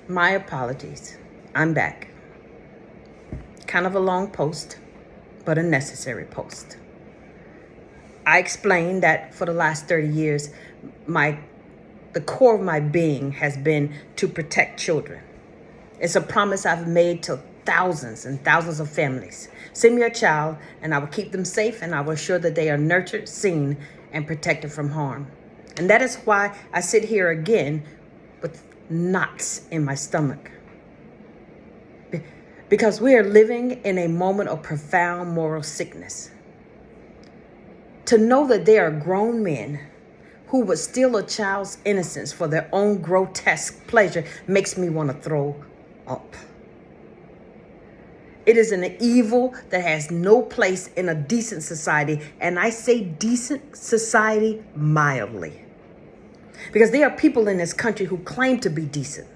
My apologies. I'm back. Kind of a long post, but a necessary post. I explained that for the last 30 years, the core of my being has been to protect children. It's a promise I've made to thousands and thousands of families. Send me a child, and I will keep them safe, and I will ensure that they are nurtured, seen, and protected from harm. And that is why I sit here again with knots in my stomach. Because we are living in a moment of profound moral sickness. To know that there are grown men who would steal a child's innocence for their own grotesque pleasure makes me want to throw up. It is an evil that has no place in a decent society, and I say decent society mildly. Because there are people in this country who claim to be decent,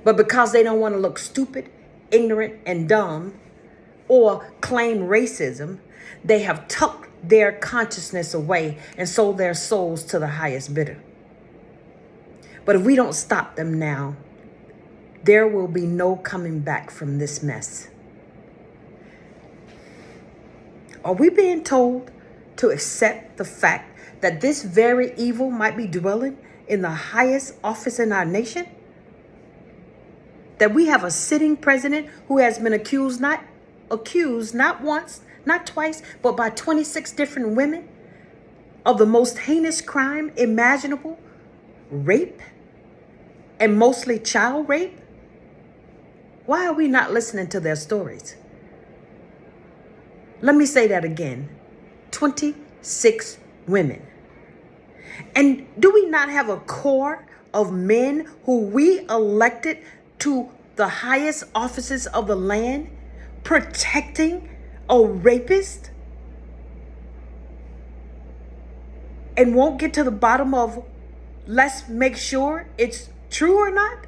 but because they don't want to look stupid, ignorant, and dumb, or claim racism, they have tucked their consciousness away and sold their souls to the highest bidder. But if we don't stop them now, there will be no coming back from this mess. Are we being told to accept the fact that this very evil might be dwelling in the highest office in our nation? That we have a sitting president who has been accused not once, not twice, but by 26 different women of the most heinous crime imaginable, rape, and mostly child rape? Why are we not listening to their stories? Let me say that again. 26 women. And do we not have a core of men who we elected to the highest offices of the land protecting a rapist? And won't get to the bottom of, let's make sure it's true or not?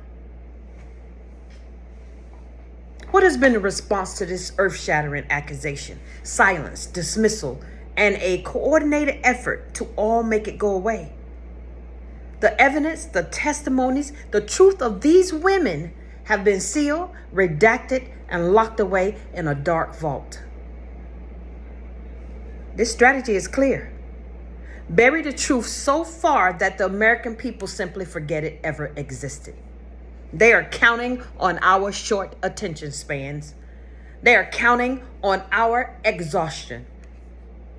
What has been the response to this earth-shattering accusation? Silence, dismissal, and a coordinated effort to all make it go away. The evidence, the testimonies, the truth of these women have been sealed, redacted, and locked away in a dark vault. This strategy is clear. Bury the truth so far that the American people simply forget it ever existed. They are counting on our short attention spans. They are counting on our exhaustion.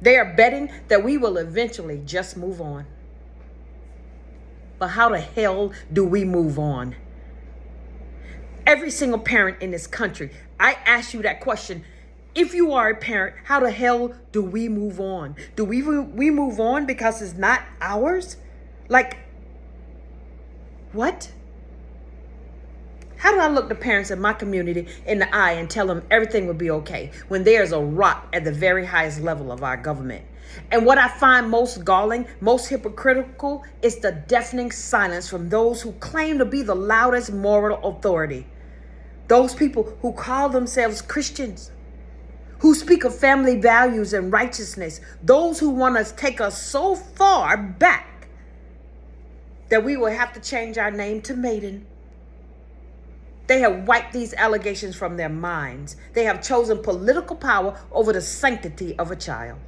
They are betting that we will eventually just move on. But how the hell do we move on? Every single parent in this country, I ask you that question. If you are a parent, how the hell do we move on? Do we move on because it's not ours? Like, what? How do I look the parents in my community in the eye and tell them everything will be okay when there's a rot at the very highest level of our government? And what I find most galling, most hypocritical, is the deafening silence from those who claim to be the loudest moral authority. Those people who call themselves Christians, who speak of family values and righteousness, those who want to take us so far back that we will have to change our name to Maiden. They have wiped these allegations from their minds. They have chosen political power over the sanctity of a child.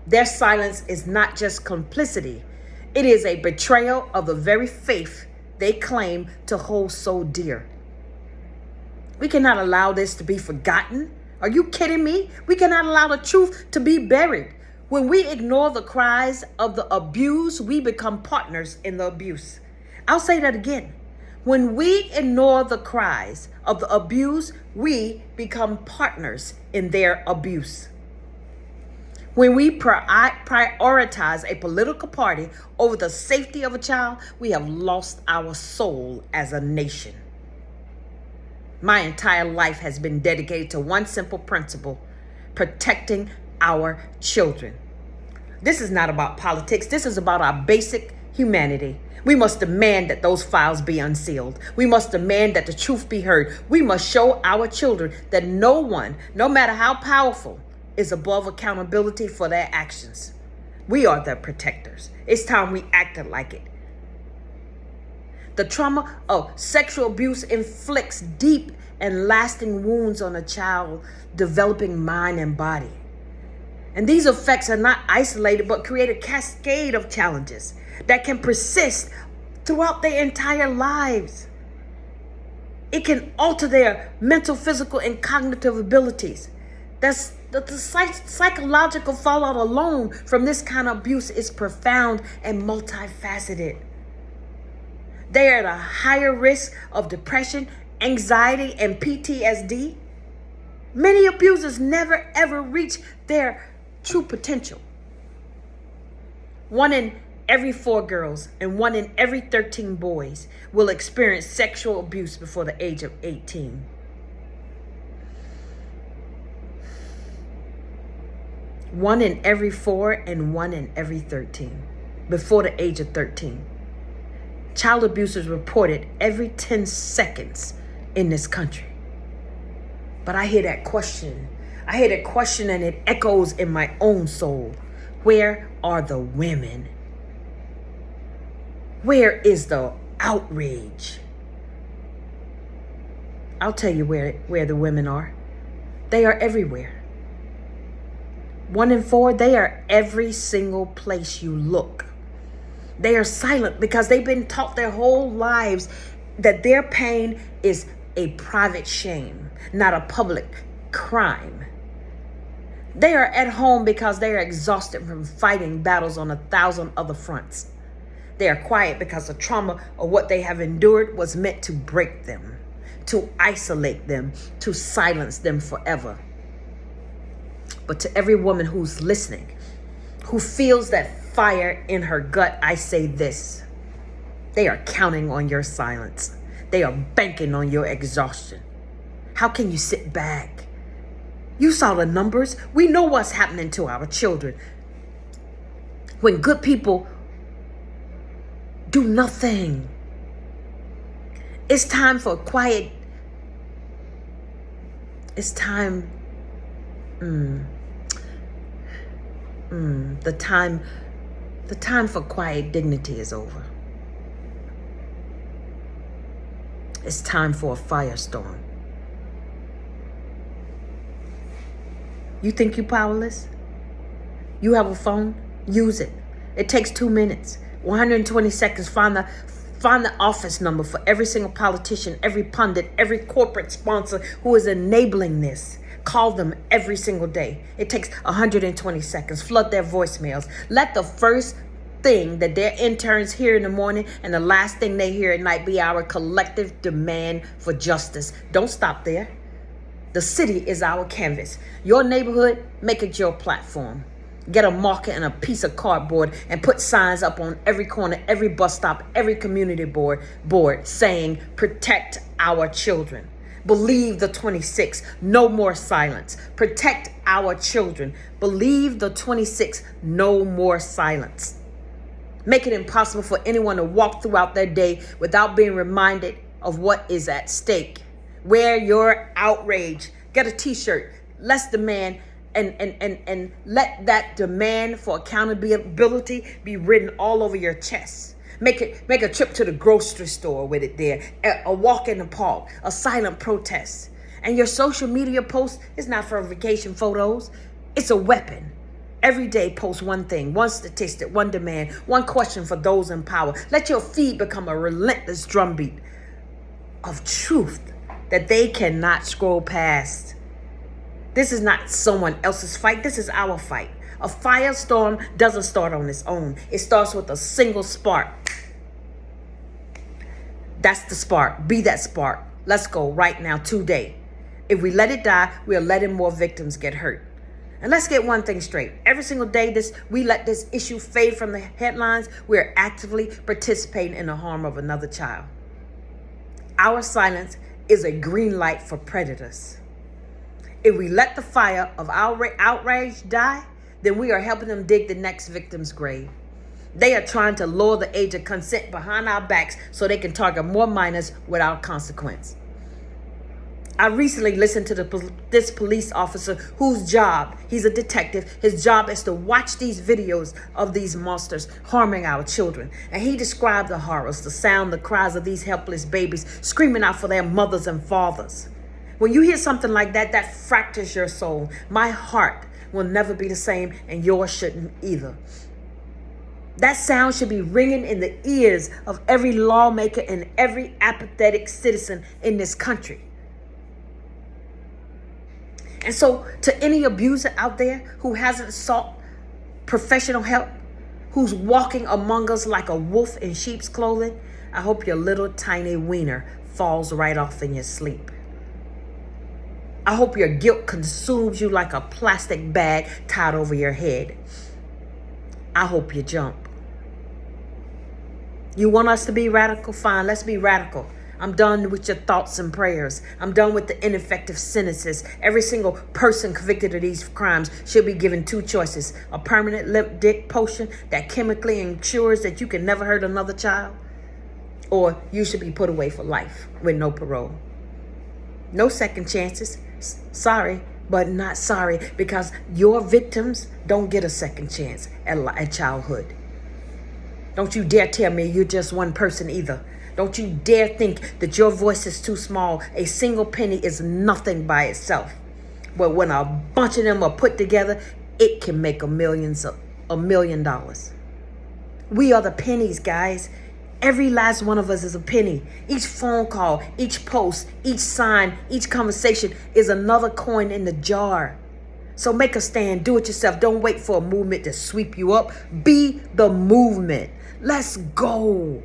Their silence is not just complicity. It is a betrayal of the very faith they claim to hold so dear. We cannot allow this to be forgotten. Are you kidding me? We cannot allow the truth to be buried. When we ignore the cries of the abused, we become partners in the abuse. I'll say that again. When we ignore the cries of the abused, we become partners in their abuse. When we prioritize a political party over the safety of a child, we have lost our soul as a nation. My entire life has been dedicated to one simple principle: protecting our children. This is not about politics. This is about our basic humanity. We must demand that those files be unsealed. We must demand that the truth be heard. We must show our children that no one, no matter how powerful, is above accountability for their actions. We are their protectors. It's time we acted like it. The trauma of sexual abuse inflicts deep and lasting wounds on a child developing mind and body. And these effects are not isolated, but create a cascade of challenges that can persist throughout their entire lives. It can alter their mental, physical, and cognitive abilities. The psychological fallout alone from this kind of abuse is profound and multifaceted. They are at a higher risk of depression, anxiety, and PTSD. Many abusers never ever reach their true potential. 1 in every 4 girls and 1 in every 13 boys will experience sexual abuse before the age of 18. One in every 4 and 1 in every 13 before the age of 13. Child abuse is reported every 10 seconds in this country. But I hear that question. I hear that question and it echoes in my own soul. Where are the women? Where is the outrage? I'll tell you where the women are. They are everywhere. 1 in 4, they are every single place you look. They are silent because they've been taught their whole lives that their pain is a private shame, not a public crime. They are at home because they are exhausted from fighting battles on 1,000 other fronts. They are quiet because the trauma of what they have endured was meant to break them, to isolate them, to silence them forever. But to every woman who's listening, who feels that fire in her gut, I say this: they are counting on your silence. They are banking on your exhaustion. How can you sit back? You saw the numbers. We know what's happening to our children. When good people do nothing. It's time for quiet. It's time. The time for quiet dignity is over. It's time for a firestorm. You think you're powerless? You have a phone? Use it. It takes 2 minutes. 120 seconds. Find the office number for every single politician, every pundit, every corporate sponsor who is enabling this. Call them every single day. It takes 120 seconds. Flood their voicemails. Let the first thing that their interns hear in the morning and the last thing they hear at night be our collective demand for justice. Don't stop there. The city is our canvas. Your neighborhood, make it your platform. Get a marker and a piece of cardboard and put signs up on every corner, every bus stop, every community board saying, protect our children. Believe the 26, no more silence. Protect our children. Believe the 26, no more silence. Make it impossible for anyone to walk throughout their day without being reminded of what is at stake. Wear your outrage. Get a t-shirt. Let's demand and let that demand for accountability be written all over your chest. Make a trip to the grocery store with it there, a walk in the park, a silent protest. And your social media post is not for vacation photos. It's a weapon. Every day post one thing, one statistic, one demand, one question for those in power. Let your feed become a relentless drumbeat of truth that they cannot scroll past. This is not someone else's fight. This is our fight. A firestorm doesn't start on its own. It starts with a single spark. That's the spark. Be that spark. Let's go right now, today. If we let it die, we are letting more victims get hurt. And let's get one thing straight. Every single day we let this issue fade from the headlines, we're actively participating in the harm of another child. Our silence is a green light for predators. If we let the fire of our outrage die, then we are helping them dig the next victim's grave. They are trying to lower the age of consent behind our backs so they can target more minors without consequence. I recently listened to this police officer whose job, he's a detective, his job is to watch these videos of these monsters harming our children. And he described the horrors, the sound, the cries of these helpless babies screaming out for their mothers and fathers. When you hear something like that, that fractures your soul. My heart will never be the same, and yours shouldn't either. That sound should be ringing in the ears of every lawmaker and every apathetic citizen in this country. And so to any abuser out there who hasn't sought professional help, who's walking among us like a wolf in sheep's clothing, I hope your little tiny wiener falls right off in your sleep. I hope your guilt consumes you like a plastic bag tied over your head. I hope you jump. You want us to be radical? Fine, let's be radical. I'm done with your thoughts and prayers. I'm done with the ineffective sentences. Every single person convicted of these crimes should be given two choices: a permanent limp dick potion that chemically ensures that you can never hurt another child, or you should be put away for life with no parole. No second chances. Sorry, but not sorry, because your victims don't get a second chance at childhood. Don't you dare tell me you're just one person either. Don't you dare think that your voice is too small. A single penny is nothing by itself. But when a bunch of them are put together, it can make $1 million. We are the pennies, guys. Every last one of us is a penny. Each phone call, each post, each sign, each conversation is another coin in the jar. So make a stand. Do it yourself. Don't wait for a movement to sweep you up. Be the movement. Let's go.